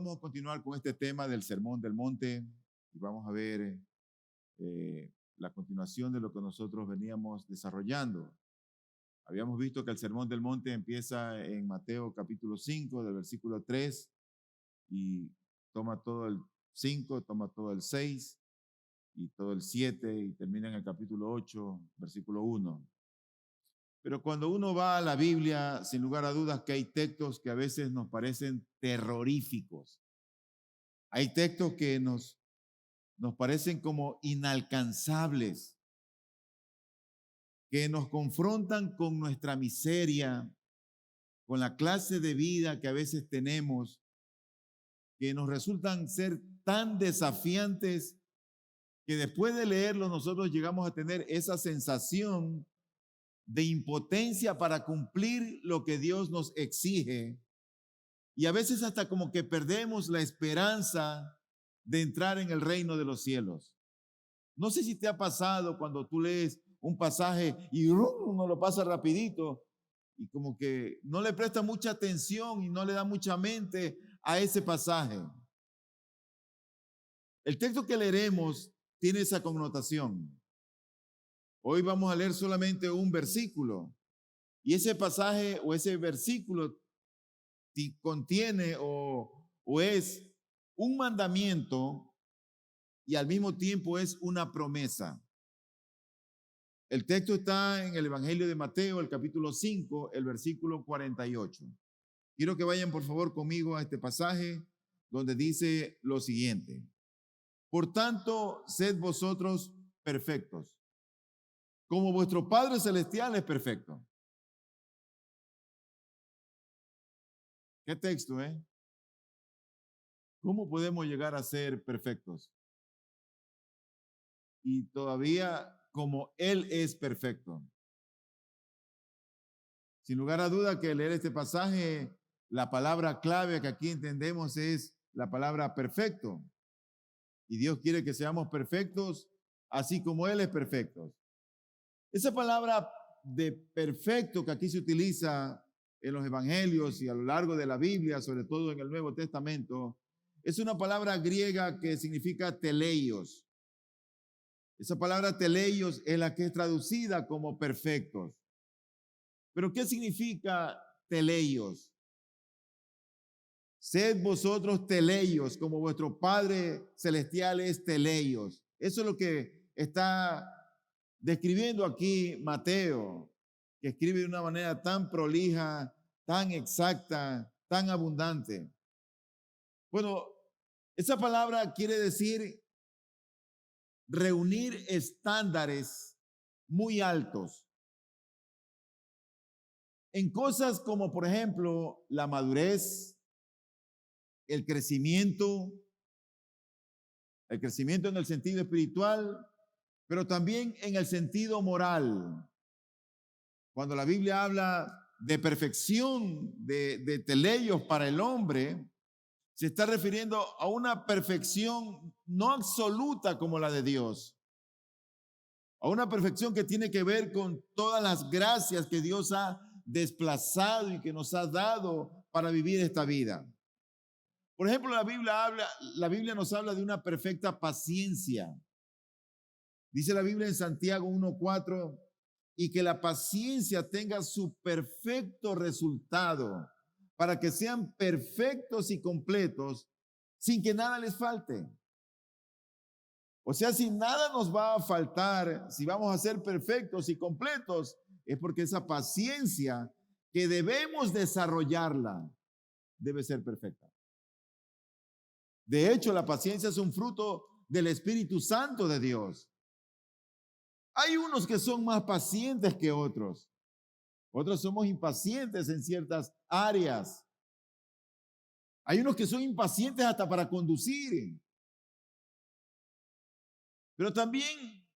vamos a continuar con este tema del Sermón del Monte y vamos a ver la continuación de lo que nosotros veníamos desarrollando. Habíamos visto que el Sermón del Monte empieza en Mateo capítulo 5, del versículo 3, y toma todo el 5, toma todo el 6 y todo el 7 y termina en el capítulo 8, versículo 1. Pero cuando uno va a la Biblia, sin lugar a dudas que hay textos que a veces nos parecen terroríficos. Hay textos que nos parecen como inalcanzables, que nos confrontan con nuestra miseria, con la clase de vida que a veces tenemos, que nos resultan ser tan desafiantes que después de leerlos nosotros llegamos a tener esa sensación de impotencia para cumplir lo que Dios nos exige, y a veces hasta como que perdemos la esperanza de entrar en el reino de los cielos. No sé si te ha pasado cuando tú lees un pasaje y uno lo pasa rapidito y como que no le presta mucha atención y no le da mucha mente a ese pasaje. El texto que leeremos tiene esa connotación. Hoy vamos a leer solamente un versículo y ese pasaje o ese versículo contiene o es un mandamiento y al mismo tiempo es una promesa. El texto está en el Evangelio de Mateo, el capítulo 5, el versículo 48. Quiero que vayan por favor conmigo a este pasaje donde dice lo siguiente: por tanto, sed vosotros perfectos, como vuestro Padre Celestial es perfecto. ¿Qué texto, eh? ¿Cómo podemos llegar a ser perfectos? Y todavía como Él es perfecto. Sin lugar a duda que leer este pasaje, la palabra clave que aquí entendemos es la palabra perfecto. Y Dios quiere que seamos perfectos, así como Él es perfecto. Esa palabra de perfecto que aquí se utiliza en los evangelios y a lo largo de la Biblia, sobre todo en el Nuevo Testamento, es una palabra griega que significa teleios. Esa palabra teleios es la que es traducida como perfectos. ¿Pero qué significa teleios? Sed vosotros teleios, como vuestro Padre Celestial es teleios. Eso es lo que está describiendo aquí Mateo, que escribe de una manera tan prolija, tan exacta, tan abundante. Bueno, esa palabra quiere decir reunir estándares muy altos en cosas como, por ejemplo, la madurez, el crecimiento en el sentido espiritual, pero también en el sentido moral. Cuando la Biblia habla de perfección, de teleios para el hombre, se está refiriendo a una perfección no absoluta como la de Dios, a una perfección que tiene que ver con todas las gracias que Dios ha desplazado y que nos ha dado para vivir esta vida. Por ejemplo, la Biblia nos habla de una perfecta paciencia. Dice la Biblia en Santiago 1:4, y que la paciencia tenga su perfecto resultado, para que sean perfectos y completos, sin que nada les falte. O sea, si nada nos va a faltar, si vamos a ser perfectos y completos, es porque esa paciencia que debemos desarrollarla debe ser perfecta. De hecho, la paciencia es un fruto del Espíritu Santo de Dios. Hay unos que son más pacientes que otros. Otros somos impacientes en ciertas áreas. Hay unos que son impacientes hasta para conducir. Pero también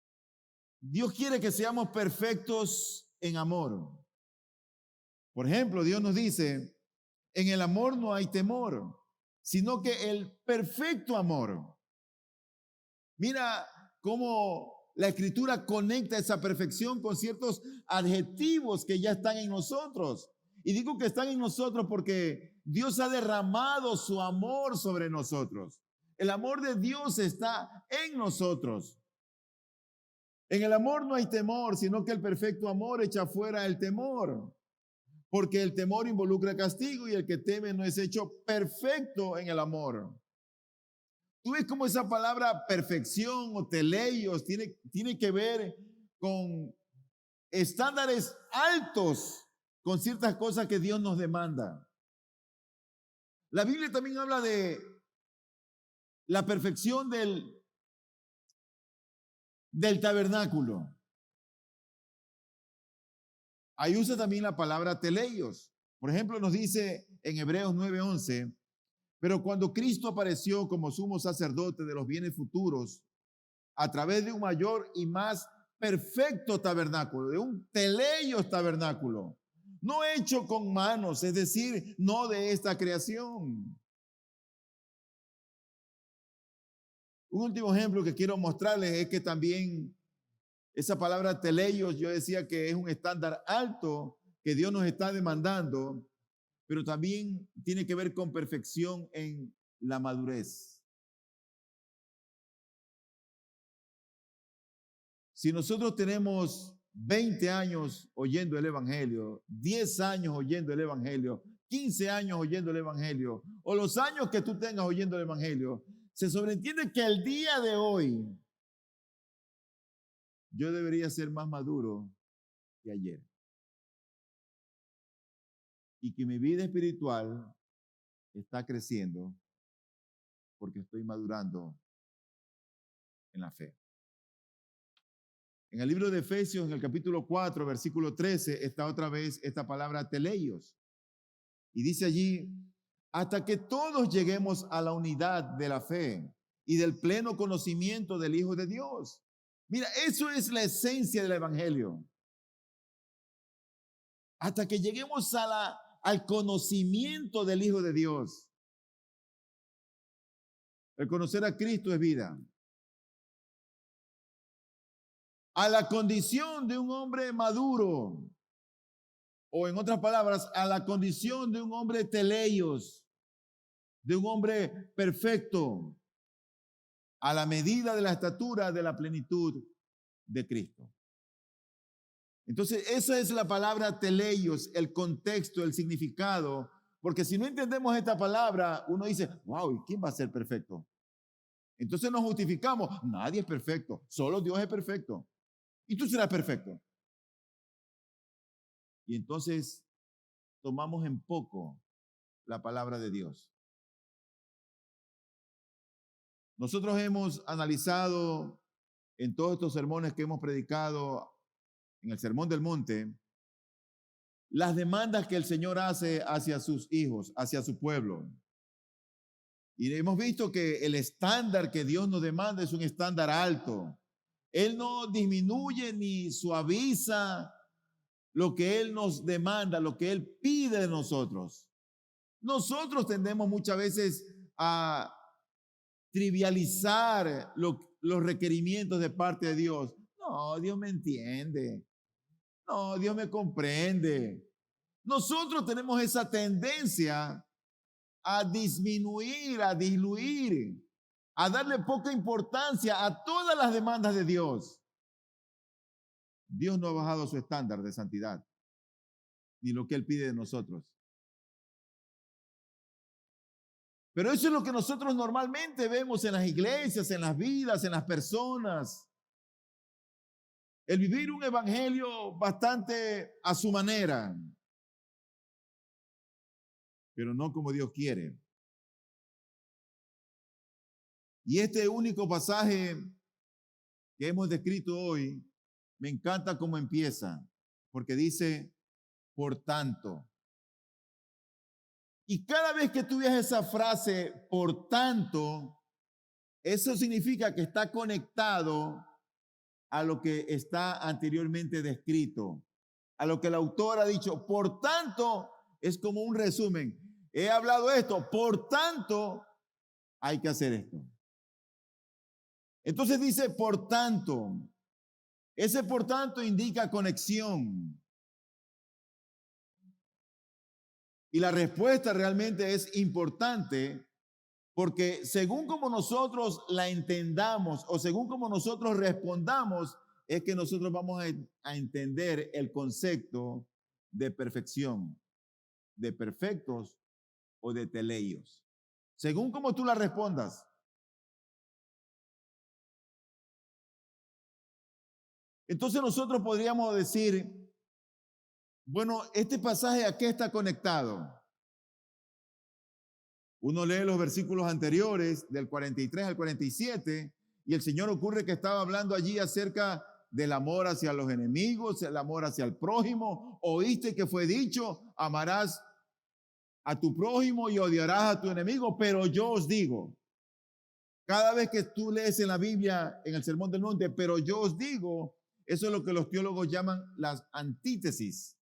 Dios quiere que seamos perfectos en amor. Por ejemplo, Dios nos dice, en el amor no hay temor, sino que el perfecto amor. Mira cómo la Escritura conecta esa perfección con ciertos adjetivos que ya están en nosotros. Y digo que están en nosotros porque Dios ha derramado su amor sobre nosotros. El amor de Dios está en nosotros. En el amor no hay temor, sino que el perfecto amor echa fuera el temor. Porque el temor involucra castigo y el que teme no es hecho perfecto en el amor. Tú ves cómo esa palabra perfección o teleios tiene que ver con estándares altos, con ciertas cosas que Dios nos demanda. La Biblia también habla de la perfección del tabernáculo. Ahí usa también la palabra teleios. Por ejemplo, nos dice en Hebreos 9:11, pero cuando Cristo apareció como sumo sacerdote de los bienes futuros, a través de un mayor y más perfecto tabernáculo, de un teleios tabernáculo, no hecho con manos, es decir, no de esta creación. Un último ejemplo que quiero mostrarles es que también esa palabra teleios, yo decía que es un estándar alto que Dios nos está demandando, pero también tiene que ver con perfección en la madurez. Si nosotros tenemos 20 años oyendo el Evangelio, 10 años oyendo el Evangelio, 15 años oyendo el Evangelio, o los años que tú tengas oyendo el Evangelio, se sobreentiende que el día de hoy yo debería ser más maduro que ayer. Y que mi vida espiritual está creciendo porque estoy madurando en la fe. En el libro de Efesios, en el capítulo 4, versículo 13, está otra vez esta palabra teleios. Y dice allí, hasta que todos lleguemos a la unidad de la fe y del pleno conocimiento del Hijo de Dios. Mira, eso es la esencia del Evangelio. Hasta que lleguemos al conocimiento del Hijo de Dios. El conocer a Cristo es vida. A la condición de un hombre maduro, o en otras palabras, a la condición de un hombre teleios, de un hombre perfecto, a la medida de la estatura de la plenitud de Cristo. Entonces, esa es la palabra teleios, el contexto, el significado, porque si no entendemos esta palabra, uno dice, wow, ¿y quién va a ser perfecto? Entonces nos justificamos, nadie es perfecto, solo Dios es perfecto. Y tú serás perfecto. Y entonces tomamos en poco la palabra de Dios. Nosotros hemos analizado en todos estos sermones que hemos predicado en el Sermón del Monte, las demandas que el Señor hace hacia sus hijos, hacia su pueblo. Y hemos visto que el estándar que Dios nos demanda es un estándar alto. Él no disminuye ni suaviza lo que Él nos demanda, lo que Él pide de nosotros. Nosotros tendemos muchas veces a trivializar los requerimientos de parte de Dios. No, Dios me entiende. No, Dios me comprende. Nosotros tenemos esa tendencia a disminuir, a diluir, a darle poca importancia a todas las demandas de Dios. Dios no ha bajado su estándar de santidad, ni lo que Él pide de nosotros. Pero eso es lo que nosotros normalmente vemos en las iglesias, en las vidas, en las personas. El vivir un evangelio bastante a su manera, pero no como Dios quiere. Y este único pasaje que hemos descrito hoy, me encanta cómo empieza, porque dice, por tanto. Y cada vez que tú ves esa frase, por tanto, eso significa que está conectado a lo que está anteriormente descrito, a lo que el autor ha dicho. Por tanto, es como un resumen. He hablado esto, por tanto, hay que hacer esto. Entonces dice, por tanto. Ese por tanto indica conexión. Y la respuesta realmente es importante porque según como nosotros la entendamos o según como nosotros respondamos, es que nosotros vamos a entender el concepto de perfección, de perfectos o de teleios. Según como tú la respondas. Entonces nosotros podríamos decir, bueno, este pasaje ¿a qué está conectado? Uno lee los versículos anteriores, del 43 al 47, y el Señor ocurre que estaba hablando allí acerca del amor hacia los enemigos, el amor hacia el prójimo. Oíste que fue dicho, amarás a tu prójimo y odiarás a tu enemigo, pero yo os digo, cada vez que tú lees en la Biblia, en el Sermón del Monte, pero yo os digo, eso es lo que los teólogos llaman las antítesis.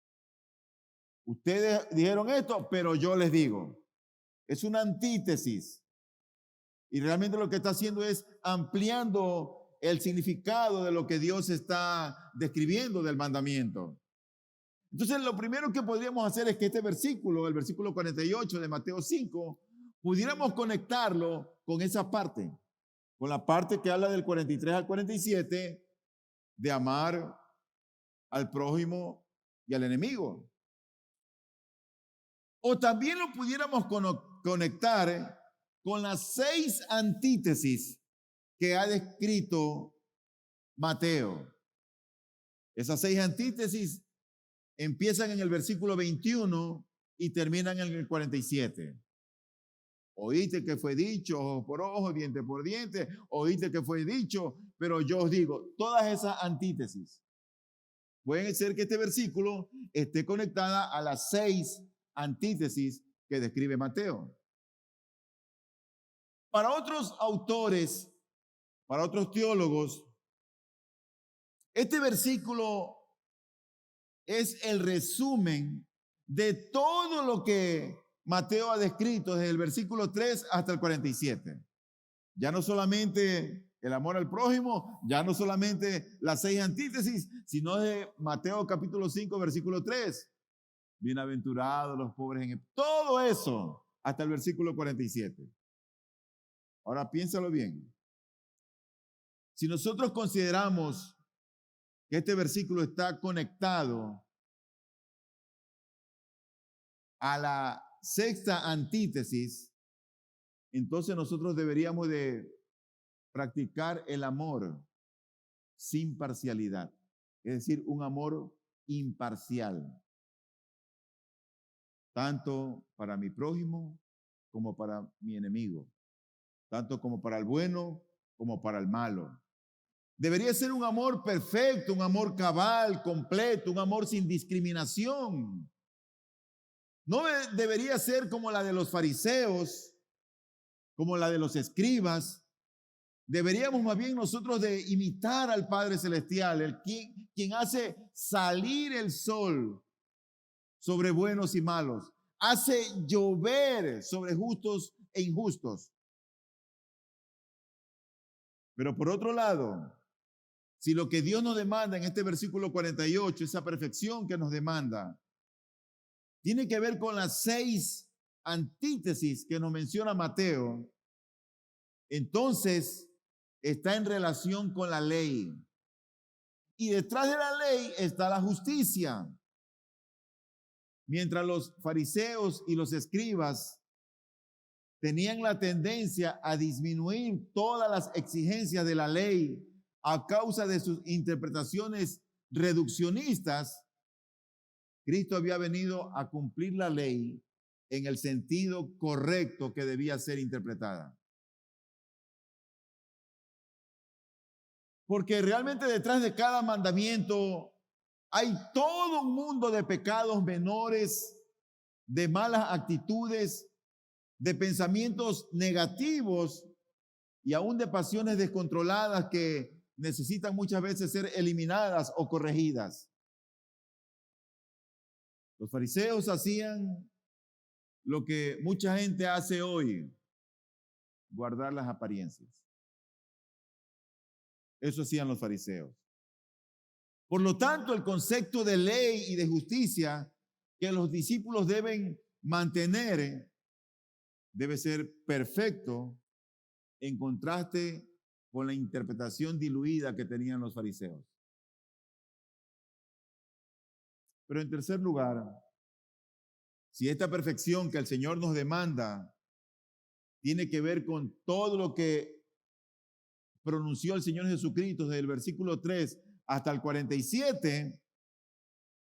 Ustedes dijeron esto, pero yo les digo. Es una antítesis. Y realmente lo que está haciendo es ampliando el significado de lo que Dios está describiendo del mandamiento. Entonces, lo primero que podríamos hacer es que este versículo, el versículo 48 de Mateo 5, pudiéramos conectarlo con esa parte, con la parte que habla del 43 al 47, de amar al prójimo y al enemigo. O también lo pudiéramos conectar con las 6 antítesis que ha descrito Mateo. Esas 6 antítesis empiezan en el versículo 21 y terminan en el 47. Oíste que fue dicho, ojo por ojo, diente por diente, oíste que fue dicho, pero yo os digo, todas esas antítesis pueden ser que este versículo esté conectada a las 6 antítesis que describe Mateo. Para otros autores, para otros teólogos, este versículo es el resumen de todo lo que Mateo ha descrito desde el versículo 3 hasta el 47. Ya no solamente el amor al prójimo, ya no solamente las 6 antítesis, sino de Mateo capítulo 5, versículo 3. Bienaventurados los pobres en el... Todo eso hasta el versículo 47. Ahora piénsalo bien. Si nosotros consideramos que este versículo está conectado a la 6ª antítesis, entonces nosotros deberíamos de practicar el amor sin parcialidad, es decir, un amor imparcial, tanto para mi prójimo como para mi enemigo, tanto como para el bueno como para el malo. Debería ser un amor perfecto, un amor cabal, completo, un amor sin discriminación. No debería ser como la de los fariseos, como la de los escribas. Deberíamos más bien nosotros de imitar al Padre Celestial, quien hace salir el sol sobre buenos y malos, hace llover sobre justos e injustos. Pero por otro lado, si lo que Dios nos demanda en este versículo 48, esa perfección que nos demanda, tiene que ver con las 6 antítesis que nos menciona Mateo, entonces está en relación con la ley. Y detrás de la ley está la justicia. Mientras los fariseos y los escribas tenían la tendencia a disminuir todas las exigencias de la ley a causa de sus interpretaciones reduccionistas, Cristo había venido a cumplir la ley en el sentido correcto que debía ser interpretada. Porque realmente detrás de cada mandamiento hay todo un mundo de pecados menores, de malas actitudes, de pensamientos negativos y aún de pasiones descontroladas que necesitan muchas veces ser eliminadas o corregidas. Los fariseos hacían lo que mucha gente hace hoy, guardar las apariencias. Eso hacían los fariseos. Por lo tanto, el concepto de ley y de justicia que los discípulos deben mantener debe ser perfecto en contraste con la interpretación diluida que tenían los fariseos. Pero en tercer lugar, si esta perfección que el Señor nos demanda tiene que ver con todo lo que pronunció el Señor Jesucristo desde el versículo 3 hasta el 47,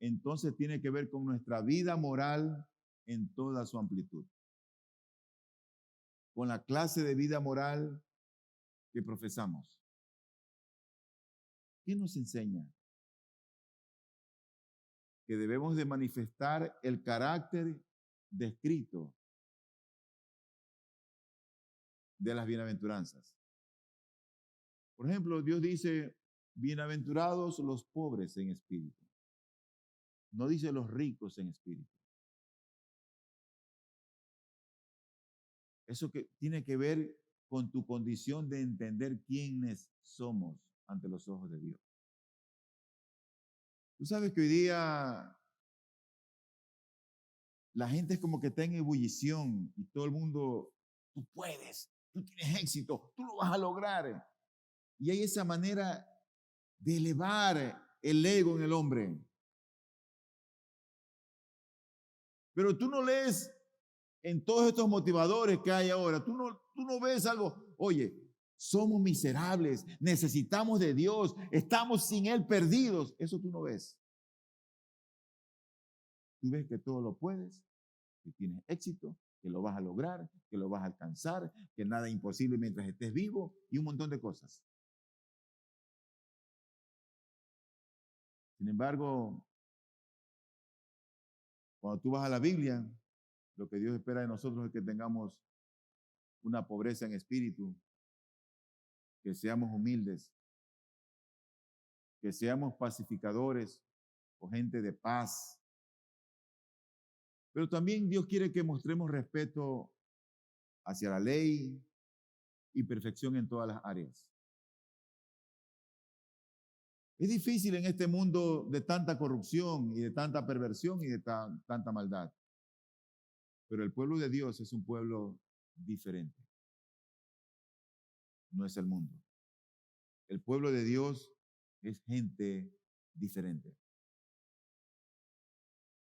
entonces tiene que ver con nuestra vida moral en toda su amplitud. Con la clase de vida moral que profesamos. ¿Qué nos enseña? Que debemos de manifestar el carácter descrito de las bienaventuranzas. Por ejemplo, Dios dice, bienaventurados los pobres en espíritu. No dice los ricos en espíritu. Eso que tiene que ver con tu condición de entender quiénes somos ante los ojos de Dios. Tú sabes que hoy día la gente es como que está en ebullición y todo el mundo, tú puedes, tú tienes éxito, tú lo vas a lograr. Y hay esa manera de elevar el ego en el hombre. Pero tú no lees en todos estos motivadores que hay ahora, tú no ves algo, oye, somos miserables, necesitamos de Dios, estamos sin Él perdidos. Eso tú no ves. Tú ves que todo lo puedes, que tienes éxito, que lo vas a lograr, que lo vas a alcanzar, que nada es imposible mientras estés vivo y un montón de cosas. Sin embargo, cuando tú vas a la Biblia, lo que Dios espera de nosotros es que tengamos una pobreza en espíritu, que seamos humildes, que seamos pacificadores o gente de paz. Pero también Dios quiere que mostremos respeto hacia la ley y perfección en todas las áreas. Es difícil en este mundo de tanta corrupción y de tanta perversión y de tanta maldad. Pero el pueblo de Dios es un pueblo diferente. No es el mundo. El pueblo de Dios es gente diferente.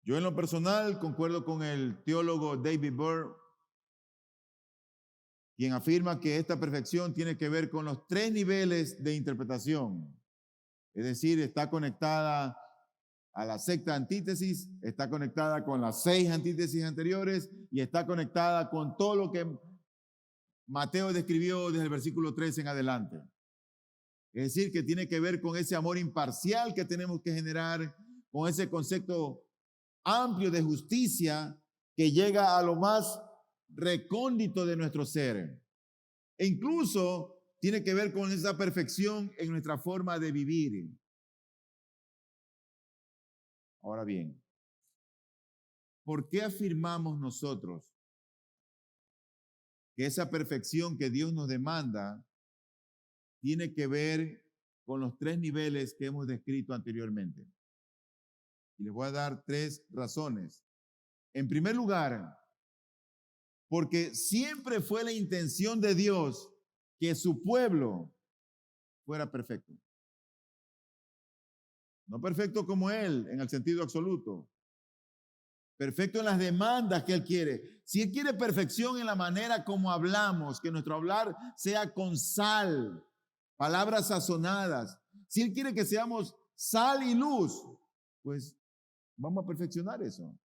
Yo en lo personal concuerdo con el teólogo David Burr, quien afirma que esta perfección tiene que ver con los 3 niveles de interpretación. Es decir, está conectada a la sexta antítesis, está conectada con las 6 antítesis anteriores y está conectada con todo lo que Mateo describió desde el versículo 3 en adelante. Es decir, que tiene que ver con ese amor imparcial que tenemos que generar, con ese concepto amplio de justicia que llega a lo más recóndito de nuestro ser. E incluso tiene que ver con esa perfección en nuestra forma de vivir. Ahora bien, ¿por qué afirmamos nosotros que esa perfección que Dios nos demanda tiene que ver con los 3 niveles que hemos descrito anteriormente? Y les voy a dar 3 razones. En primer lugar, porque siempre fue la intención de Dios que su pueblo fuera perfecto. No perfecto como Él en el sentido absoluto. Perfecto en las demandas que Él quiere. Si Él quiere perfección en la manera como hablamos, que nuestro hablar sea con sal, palabras sazonadas. Si Él quiere que seamos sal y luz, pues vamos a perfeccionar eso.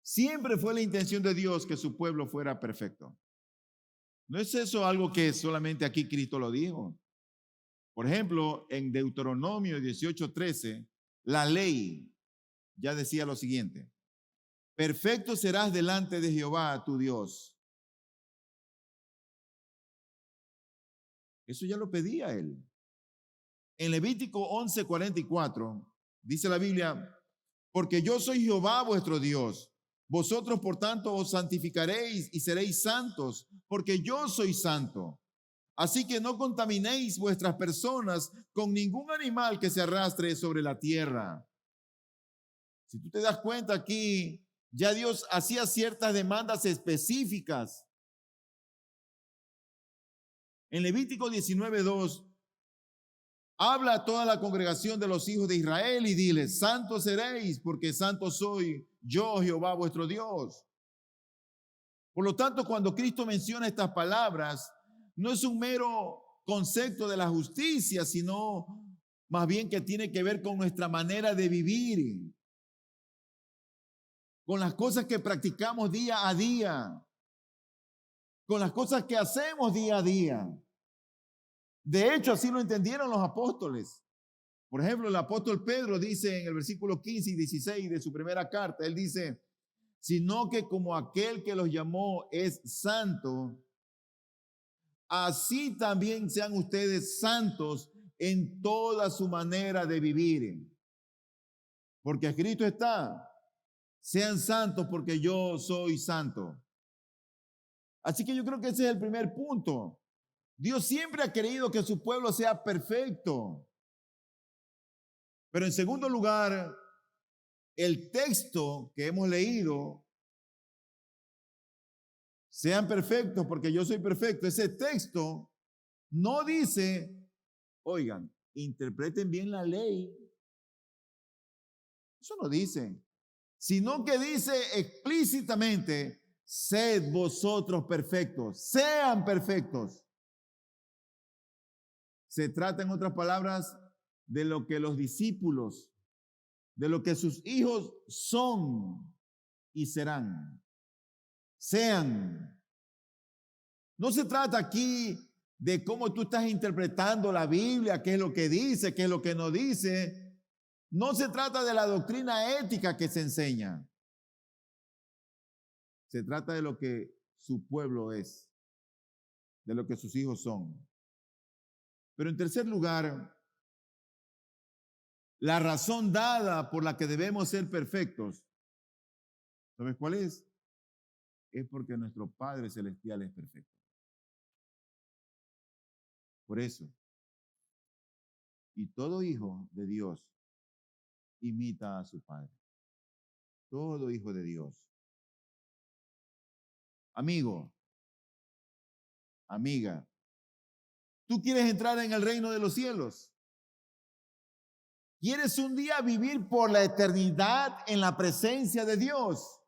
Siempre fue la intención de Dios que su pueblo fuera perfecto. ¿No es eso algo que solamente aquí Cristo lo dijo? Por ejemplo, en Deuteronomio 18:13, la ley ya decía lo siguiente: perfecto serás delante de Jehová tu Dios. Eso ya lo pedía él. En Levítico 11:44 dice la Biblia: porque yo soy Jehová vuestro Dios. Vosotros, por tanto, os santificaréis y seréis santos, porque yo soy santo. Así que no contaminéis vuestras personas con ningún animal que se arrastre sobre la tierra. Si tú te das cuenta aquí, ya Dios hacía ciertas demandas específicas. En Levítico 19:2 habla a toda la congregación de los hijos de Israel y diles: santos seréis, porque santo soy yo, Jehová vuestro Dios. Por lo tanto, cuando Cristo menciona estas palabras, no es un mero concepto de la justicia, sino más bien que tiene que ver con nuestra manera de vivir, con las cosas que practicamos día a día, con las cosas que hacemos día a día. De hecho, así lo entendieron los apóstoles. Por ejemplo, el apóstol Pedro dice en el versículo 15 y 16 de su primera carta, él dice: sino que como aquel que los llamó es santo, así también sean ustedes santos en toda su manera de vivir. Porque escrito está: sean santos porque yo soy santo. Así que yo creo que ese es el primer punto. Dios siempre ha querido que su pueblo sea perfecto. Pero en segundo lugar, el texto que hemos leído, sean perfectos porque yo soy perfecto, ese texto no dice, oigan, interpreten bien la ley. Eso no dice, sino que dice explícitamente: sed vosotros perfectos, sean perfectos. Se trata, en otras palabras, de lo que los discípulos, de lo que sus hijos son y serán. Sean. No se trata aquí de cómo tú estás interpretando la Biblia, qué es lo que dice, qué es lo que no dice. No se trata de la doctrina ética que se enseña. Se trata de lo que su pueblo es, de lo que sus hijos son. Pero en tercer lugar, la razón dada por la que debemos ser perfectos, ¿sabes cuál es? Es porque nuestro Padre Celestial es perfecto. Por eso, y todo hijo de Dios imita a su Padre. Todo hijo de Dios. Amigo, amiga, ¿tú quieres entrar en el reino de los cielos? ¿Quieres un día vivir por la eternidad en la presencia de Dios?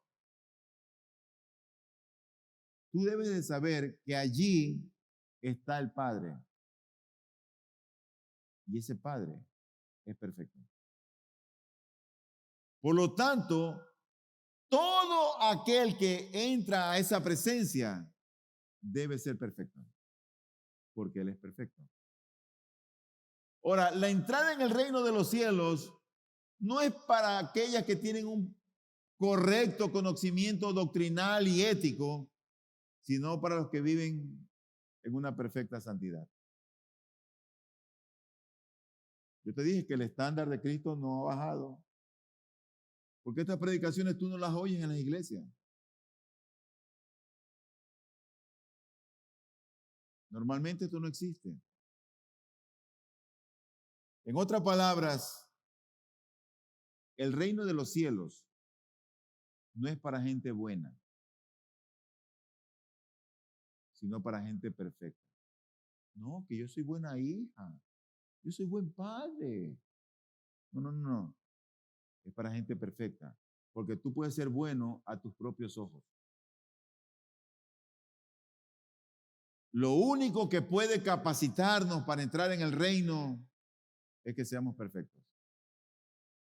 Tú debes de saber que allí está el Padre. Y ese Padre es perfecto. Por lo tanto, todo aquel que entra a esa presencia debe ser perfecto, porque Él es perfecto. Ahora, la entrada en el reino de los cielos no es para aquellas que tienen un correcto conocimiento doctrinal y ético, sino para los que viven en una perfecta santidad. Yo te dije que el estándar de Cristo no ha bajado. ¿Por qué estas predicaciones tú no las oyes en las iglesias? Normalmente esto no existe. En otras palabras, el reino de los cielos no es para gente buena, sino para gente perfecta. No, que yo soy buena hija, yo soy buen padre. No, no, no. Es para gente perfecta, porque tú puedes ser bueno a tus propios ojos. Lo único que puede capacitarnos para entrar en el reino es que seamos perfectos.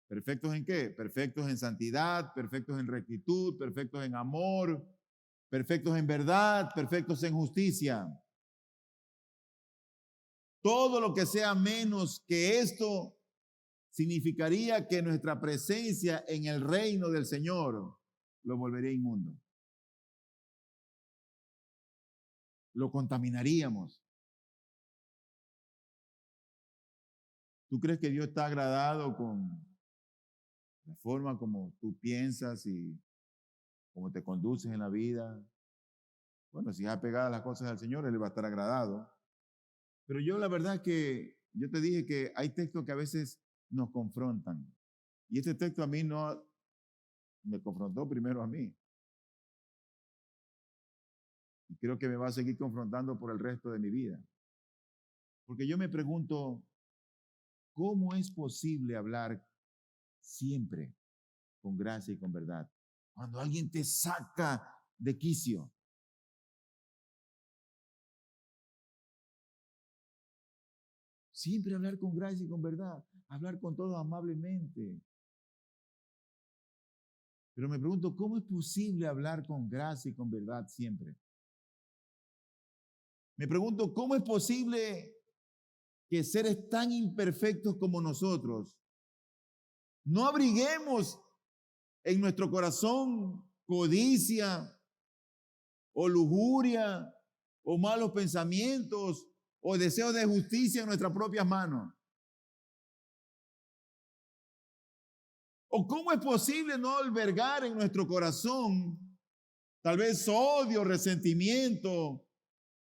¿Perfectos en qué? Perfectos en santidad, perfectos en rectitud, perfectos en amor, perfectos en verdad, perfectos en justicia. Todo lo que sea menos que esto significaría que nuestra presencia en el reino del Señor lo volvería inmundo. Lo contaminaríamos. ¿Tú crees que Dios está agradado con la forma como tú piensas y cómo te conduces en la vida? Bueno, si es apegada a las cosas del Señor, Él va a estar agradado. Pero yo la verdad que, yo te dije que hay textos que a veces nos confrontan. Y este texto a mí no me confrontó primero a mí. Y creo que me va a seguir confrontando por el resto de mi vida. Porque yo me pregunto, ¿cómo es posible hablar siempre con gracia y con verdad? Cuando alguien te saca de quicio. Siempre hablar con gracia y con verdad. Hablar con todos amablemente. Pero me pregunto, ¿cómo es posible hablar con gracia y con verdad siempre? Me pregunto, ¿cómo es posible que seres tan imperfectos como nosotros no abriguemos en nuestro corazón codicia o lujuria o malos pensamientos o deseos de justicia en nuestras propias manos? ¿O cómo es posible no albergar en nuestro corazón tal vez odio, resentimiento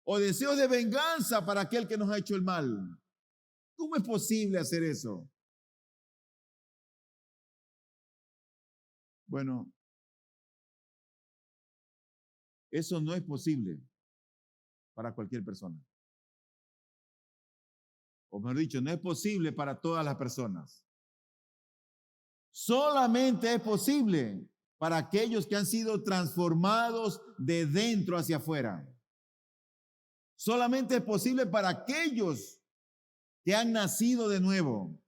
o deseos de venganza para aquel que nos ha hecho el mal? ¿Cómo es posible hacer eso? Bueno, eso no es posible para cualquier persona. O mejor dicho, no es posible para todas las personas. Solamente es posible para aquellos que han sido transformados de dentro hacia afuera. Solamente es posible para aquellos que han nacido de nuevo.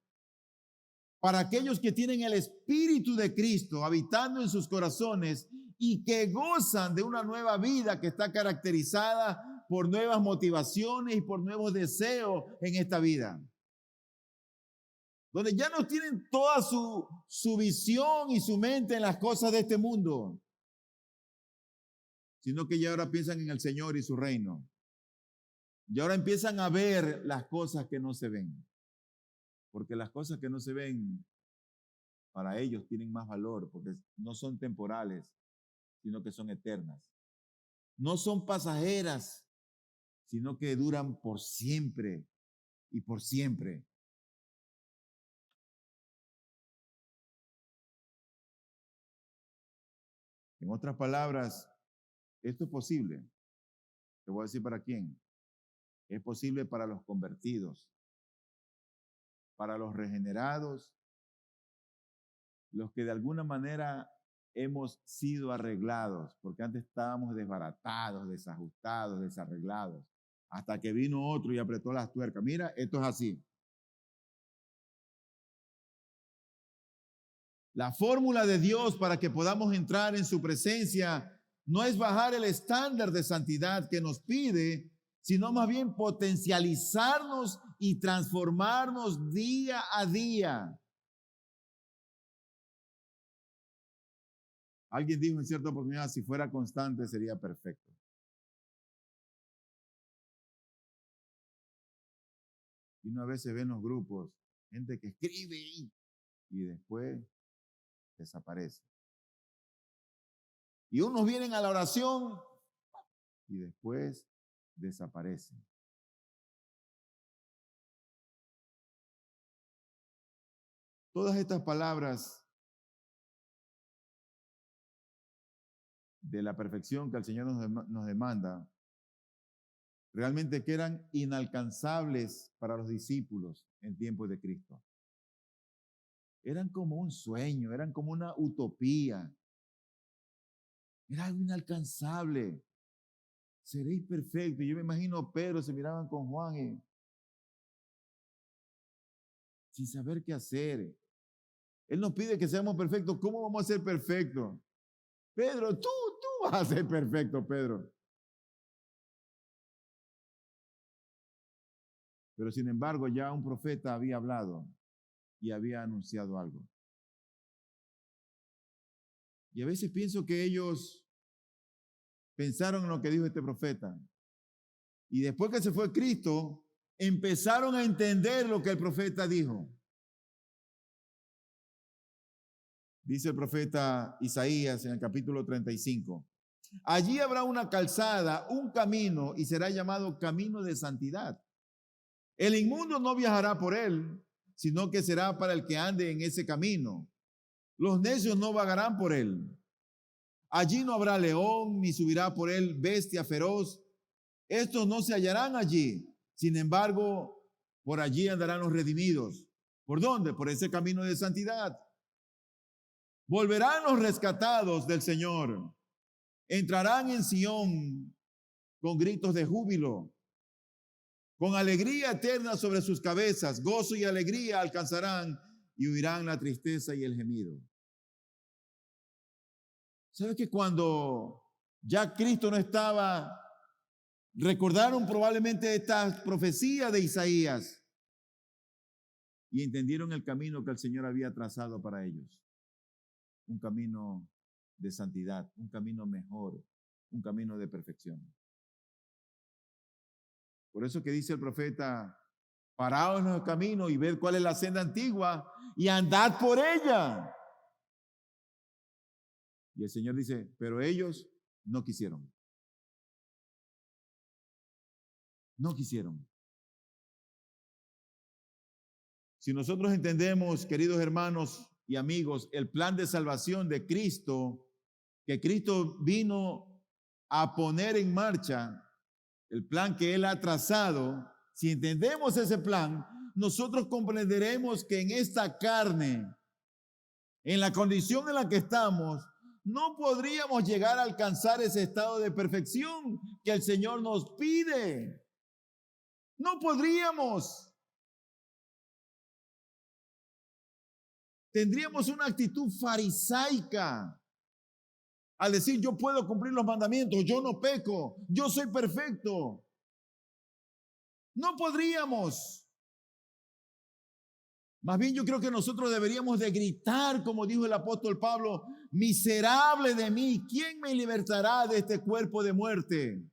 Para aquellos que tienen el Espíritu de Cristo habitando en sus corazones y que gozan de una nueva vida que está caracterizada por nuevas motivaciones y por nuevos deseos en esta vida. Donde ya no tienen toda su visión y su mente en las cosas de este mundo, sino que ya ahora piensan en el Señor y su reino. Y ahora empiezan a ver las cosas que no se ven. Porque las cosas que no se ven, para ellos tienen más valor, porque no son temporales, sino que son eternas. No son pasajeras, sino que duran por siempre y por siempre. En otras palabras, esto es posible. Te voy a decir para quién. Es posible para los convertidos, para los regenerados, los que de alguna manera hemos sido arreglados, porque antes estábamos desbaratados, desajustados, desarreglados, hasta que vino otro y apretó las tuercas. Mira, esto es así. La fórmula de Dios para que podamos entrar en su presencia no es bajar el estándar de santidad que nos pide, sino más bien potencializarnos y transformarnos día a día. Alguien dijo en cierta oportunidad, si fuera constante sería perfecto. Y una vez se ven los grupos, gente que escribe y después desaparece. Y unos vienen a la oración y después desaparecen. Todas estas palabras de la perfección que el Señor nos demanda, realmente que eran inalcanzables para los discípulos en tiempos de Cristo. Eran como un sueño, eran como una utopía. Era algo inalcanzable. Seréis perfectos. Yo me imagino a Pedro, se miraban con Juan y sin saber qué hacer. Él nos pide que seamos perfectos. ¿Cómo vamos a ser perfectos? Pedro, tú vas a ser perfecto, Pedro. Pero sin embargo, ya un profeta había hablado y había anunciado algo. Y a veces pienso que ellos pensaron en lo que dijo este profeta. Y después que se fue Cristo, empezaron a entender lo que el profeta dijo. Dice el profeta Isaías en el capítulo 35. Allí habrá una calzada, un camino, y será llamado camino de santidad. El inmundo no viajará por él, sino que será para el que ande en ese camino. Los necios no vagarán por él. Allí no habrá león, ni subirá por él bestia feroz. Estos no se hallarán allí. Sin embargo, por allí andarán los redimidos. ¿Por dónde? Por ese camino de santidad. Volverán los rescatados del Señor. Entrarán en Sión con gritos de júbilo. Con alegría eterna sobre sus cabezas, gozo y alegría alcanzarán y huirán la tristeza y el gemido. ¿Sabe que cuando ya Cristo no estaba, recordaron probablemente esta profecía de Isaías y entendieron el camino que el Señor había trazado para ellos? Un camino de santidad, un camino mejor, un camino de perfección. Por eso que dice el profeta, paraos en el camino y ved cuál es la senda antigua y andad por ella. Y el Señor dice, pero ellos no quisieron. No quisieron. Si nosotros entendemos, queridos hermanos y amigos, el plan de salvación de Cristo, que Cristo vino a poner en marcha, el plan que Él ha trazado, si entendemos ese plan, nosotros comprenderemos que en esta carne, en la condición en la que estamos, no podríamos llegar a alcanzar ese estado de perfección que el Señor nos pide. No podríamos. Tendríamos una actitud farisaica al decir yo puedo cumplir los mandamientos, yo no peco, yo soy perfecto. No podríamos. Más bien yo creo que nosotros deberíamos de gritar, como dijo el apóstol Pablo, miserable de mí, ¿quién me libertará de este cuerpo de muerte?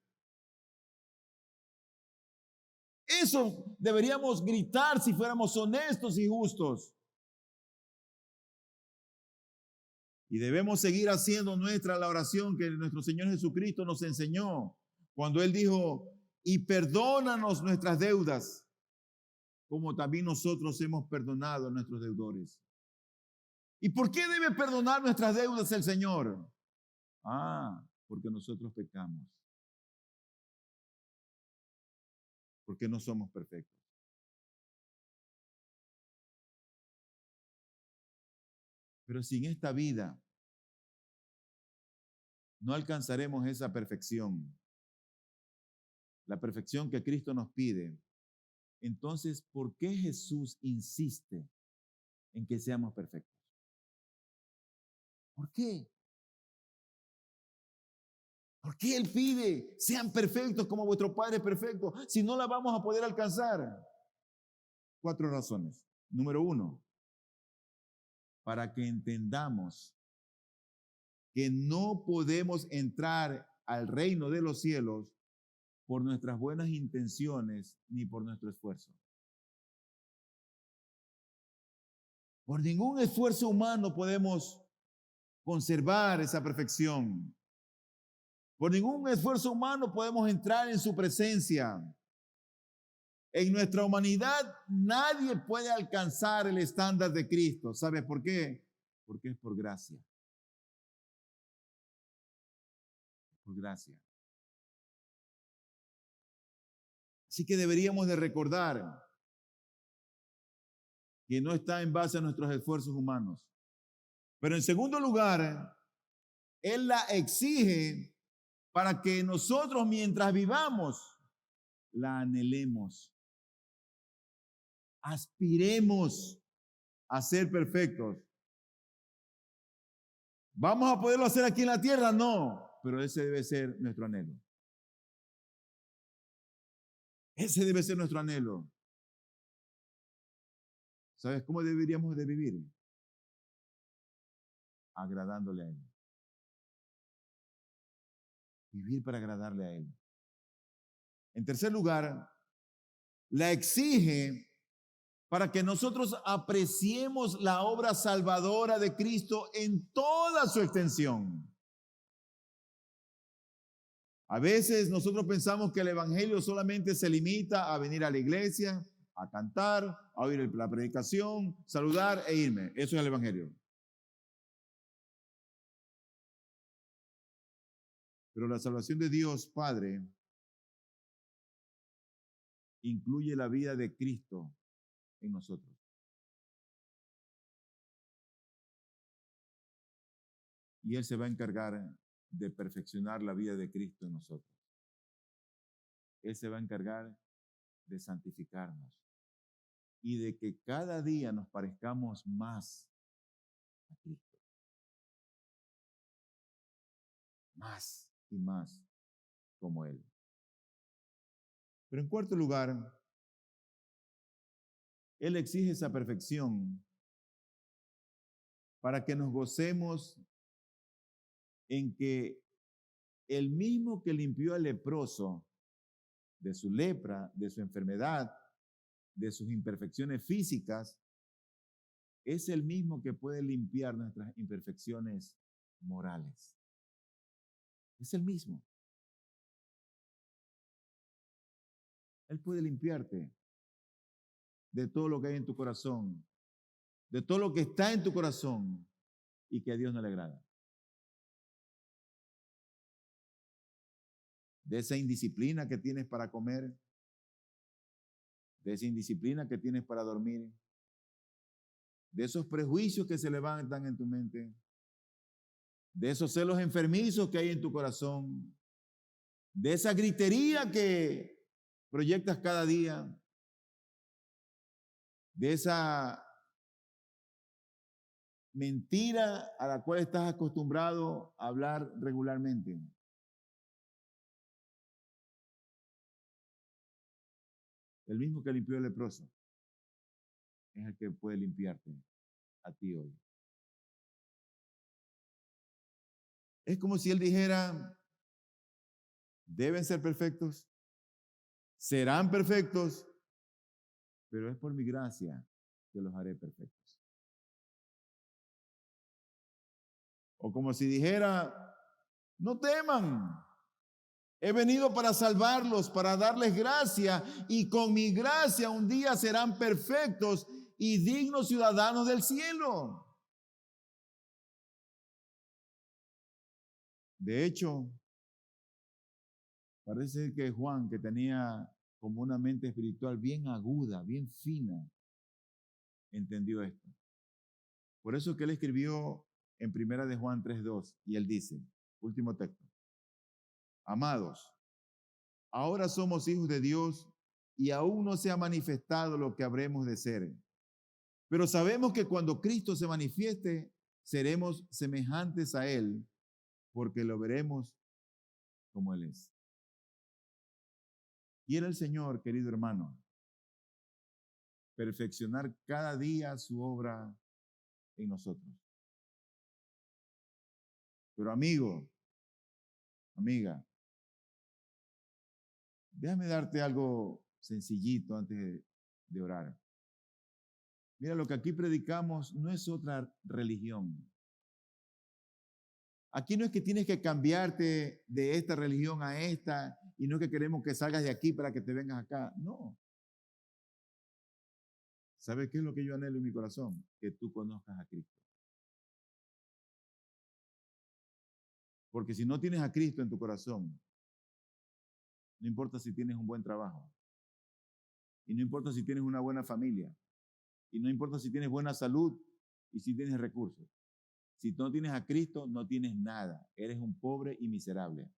Eso deberíamos gritar si fuéramos honestos y justos. Y debemos seguir haciendo nuestra la oración que nuestro Señor Jesucristo nos enseñó cuando Él dijo, y perdónanos nuestras deudas, como también nosotros hemos perdonado a nuestros deudores. ¿Y por qué debe perdonar nuestras deudas el Señor? Porque nosotros pecamos. Porque no somos perfectos. Pero si en esta vida no alcanzaremos esa perfección, la perfección que Cristo nos pide, entonces, ¿por qué Jesús insiste en que seamos perfectos? ¿Por qué? ¿Por qué Él pide, sean perfectos como vuestro Padre es perfecto, si no la vamos a poder alcanzar? 4 razones. Número 1, para que entendamos que no podemos entrar al reino de los cielos por nuestras buenas intenciones ni por nuestro esfuerzo. Por ningún esfuerzo humano podemos conservar esa perfección. Por ningún esfuerzo humano podemos entrar en su presencia. En nuestra humanidad nadie puede alcanzar el estándar de Cristo. ¿Sabes por qué? Porque es por gracia. Por gracia. Así que deberíamos de recordar que no está en base a nuestros esfuerzos humanos. Pero en segundo lugar, Él la exige para que nosotros mientras vivamos, la anhelemos. Aspiremos a ser perfectos. ¿Vamos a poderlo hacer aquí en la tierra? No, pero ese debe ser nuestro anhelo. Ese debe ser nuestro anhelo. ¿Sabes cómo deberíamos de vivir? Agradándole a Él. Vivir para agradarle a Él. En tercer lugar, la exige para que nosotros apreciemos la obra salvadora de Cristo en toda su extensión. A veces nosotros pensamos que el evangelio solamente se limita a venir a la iglesia, a cantar, a oír la predicación, saludar e irme. Eso es el evangelio. Pero la salvación de Dios Padre incluye la vida de Cristo en nosotros. Y Él se va a encargar de perfeccionar la vida de Cristo en nosotros. Él se va a encargar de santificarnos y de que cada día nos parezcamos más a Cristo. Más y más como Él. Pero en cuarto lugar, Él exige esa perfección para que nos gocemos en que el mismo que limpió al leproso de su lepra, de su enfermedad, de sus imperfecciones físicas, es el mismo que puede limpiar nuestras imperfecciones morales. Es el mismo. Él puede limpiarte de todo lo que hay en tu corazón, de todo lo que está en tu corazón y que a Dios no le agrada. De esa indisciplina que tienes para comer, de esa indisciplina que tienes para dormir, de esos prejuicios que se levantan en tu mente, de esos celos enfermizos que hay en tu corazón, de esa gritería que proyectas cada día, de esa mentira a la cual estás acostumbrado a hablar regularmente. El mismo que limpió el leproso es el que puede limpiarte a ti hoy. Es como si Él dijera, deben ser perfectos, serán perfectos, pero es por mi gracia que los haré perfectos. O como si dijera, no teman, he venido para salvarlos, para darles gracia, y con mi gracia un día serán perfectos y dignos ciudadanos del cielo. De hecho, parece que Juan, que tenía como una mente espiritual bien aguda, bien fina, entendió esto. Por eso que él escribió en Primera de Juan 3:2, y él dice, último texto, amados, ahora somos hijos de Dios y aún no se ha manifestado lo que habremos de ser. Pero sabemos que cuando Cristo se manifieste, seremos semejantes a Él, porque lo veremos como Él es. Quiere el Señor, querido hermano, perfeccionar cada día su obra en nosotros. Pero amigo, amiga, déjame darte algo sencillito antes de orar. Mira, lo que aquí predicamos no es otra religión. Aquí no es que tienes que cambiarte de esta religión a esta y no es que queremos que salgas de aquí para que te vengas acá. No. ¿Sabes qué es lo que yo anhelo en mi corazón? Que tú conozcas a Cristo. Porque si no tienes a Cristo en tu corazón, no importa si tienes un buen trabajo, y no importa si tienes una buena familia, y no importa si tienes buena salud y si tienes recursos. Si no tienes a Cristo, no tienes nada. Eres un pobre y miserable.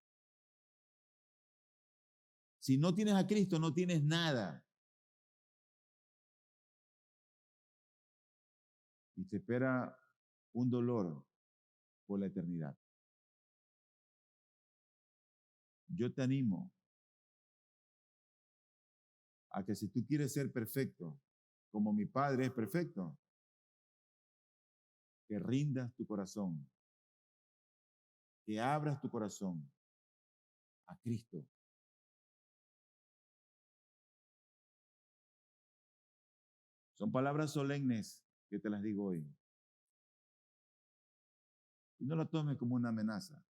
Si no tienes a Cristo, no tienes nada. Y te espera un dolor por la eternidad. Yo te animo a que si tú quieres ser perfecto, como mi Padre es perfecto, que rindas tu corazón, que abras tu corazón a Cristo. Son palabras solemnes que te las digo hoy. Y no lo tomes como una amenaza.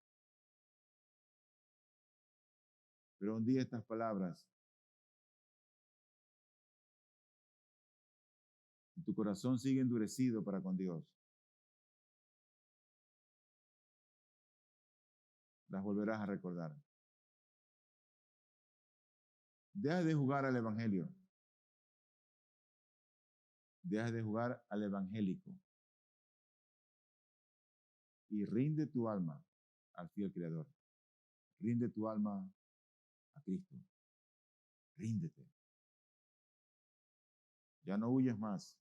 Pero un día estas palabras y tu corazón sigue endurecido para con Dios, las volverás a recordar. Deja de jugar al evangelio. Deja de jugar al evangélico. Y rinde tu alma al fiel Creador. Rinde tu alma a Cristo. Ríndete. Ya no huyes más.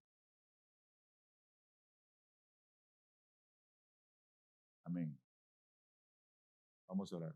Amén. Vamos a orar.